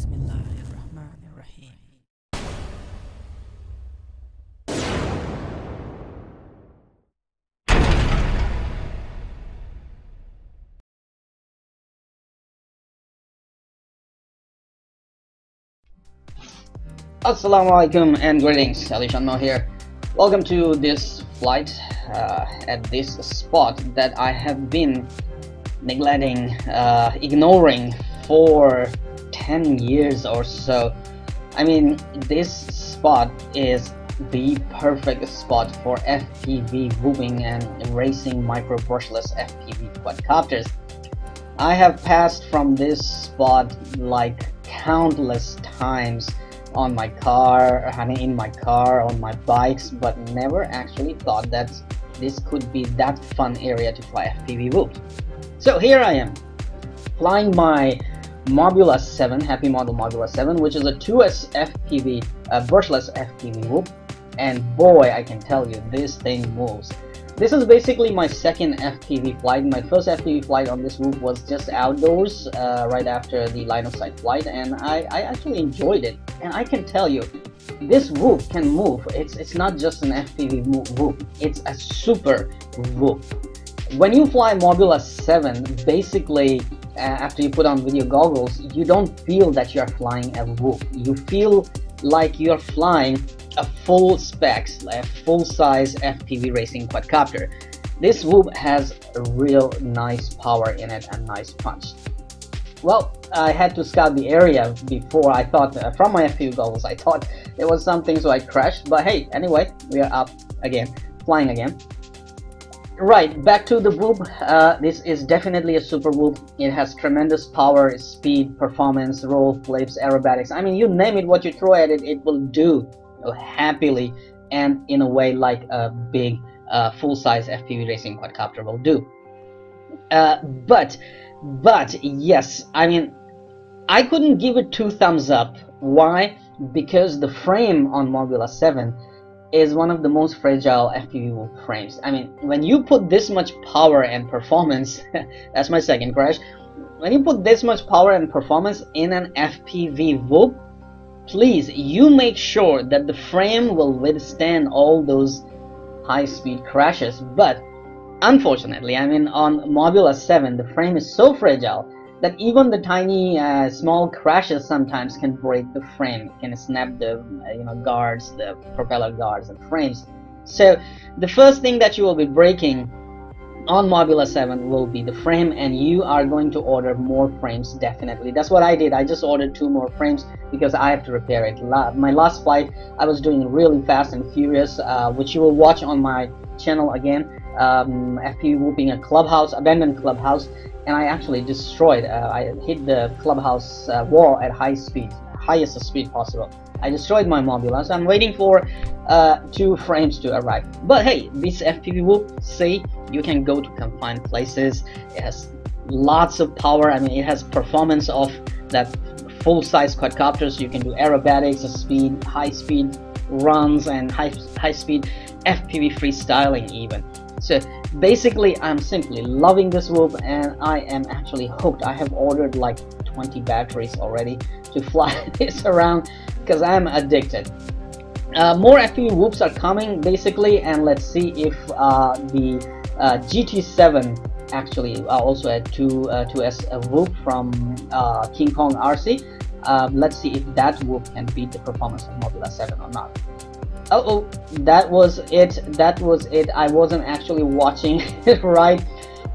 Bismillahirrahmanirrahim. Assalamualaikum and greetings, AliShanMao here. Welcome to this flight at this spot that I have been neglecting, ignoring for 10 years or so. I mean, this spot is the perfect spot for FPV whooping and racing micro brushless FPV quadcopters. I have passed from this spot like countless times on my car, in my car, on my bikes, but never actually thought that this could be that fun area to fly FPV whoops. So here I am, flying my Mobula7, Happymodel Mobula7, which is a 2S FPV, brushless FPV whoop, and boy, I can tell you, this thing moves. This is basically my second FPV flight. My first FPV flight on this whoop was just outdoors, right after the line of sight flight, and I actually enjoyed it. And I can tell you, this whoop can move. It's not just an FPV whoop, it's a super whoop. When you fly Mobula7, basically after you put on video goggles, you don't feel that you're flying a whoop. You feel like you're flying a full specs, a full-size FPV racing quadcopter. This whoop has a real nice power in it and nice punch. Well, I had to scout the area before. I thought from my FPV goggles I thought it was something, so I crashed, but hey, anyway, we are up again, flying again. Right, back to the whoop. This is definitely a super whoop. It has tremendous power, speed, performance, roll, flips, aerobatics. I mean, you name it, what you throw at it, it will do happily and in a way like a big full-size FPV racing quadcopter will do. But yes, I mean, I couldn't give it 2 thumbs up. Why? Because the frame on Mobula7 is one of the most fragile FPV whoop frames. I mean, when you put this much power and performance, that's my second crash. When you put this much power and performance in an FPV whoop, please, you make sure that the frame will withstand all those high-speed crashes. But unfortunately, I mean, on Mobula7, the frame is so fragile that even the tiny small crashes sometimes can break the frame, can snap the guards, the propeller guards and frames. So the first thing that you will be breaking on Mobula7 will be the frame, and you are going to order more frames. Definitely, that's what I did. I just ordered 2 more frames because I have to repair it. My last flight I was doing really fast and furious, which you will watch on my channel again, FPV whooping a clubhouse, abandoned clubhouse, and I actually destroyed, I hit the clubhouse wall at high speed, highest speed possible. I destroyed my Mobula, so I'm waiting for 2 frames to arrive. But hey, this FPV whoop, see, you can go to confined places. It has lots of power. I mean, it has performance of that full-size quadcopters. You can do aerobatics, speed, high-speed runs, and high-speed FPV freestyling even. So basically, I'm simply loving this whoop, and I am actually hooked. I have ordered like 20 batteries already to fly this around because I'm addicted. More FPV whoops are coming basically, and let's see if the GT7 actually also had 2S whoop from King Kong RC. Let's see if that whoop can beat the performance of Mobula7 or not. Oh, that was it. I wasn't actually watching it right.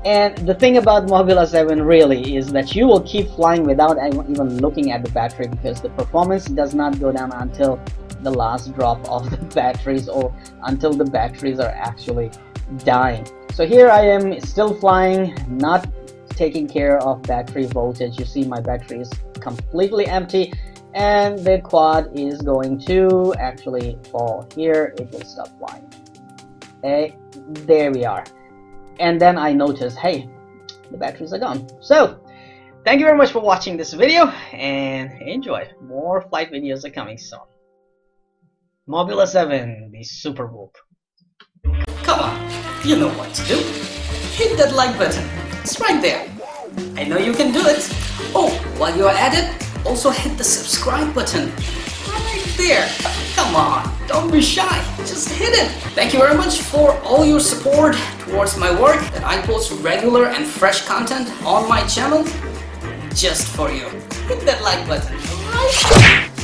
And the thing about Mobula7 really is that you will keep flying without even looking at the battery, because the performance does not go down until the last drop of the batteries, or until the batteries are actually dying. So here I am still flying, not taking care of battery voltage. You see my battery is completely empty, and the quad is going to actually fall here. It will stop flying. Okay, there we are. And then I noticed, hey, the batteries are gone. So thank you very much for watching this video, and enjoy. More flight videos are coming soon. Mobula7, the super whoop. Come on, you know what to do. Hit that like button. It's right there. I know you can do it. Oh, while you're at it, Also hit the subscribe button right there. Come on, don't be shy, just hit it. Thank you very much for all your support towards my work, that I post regular and fresh content on my channel just for you. Hit that like button.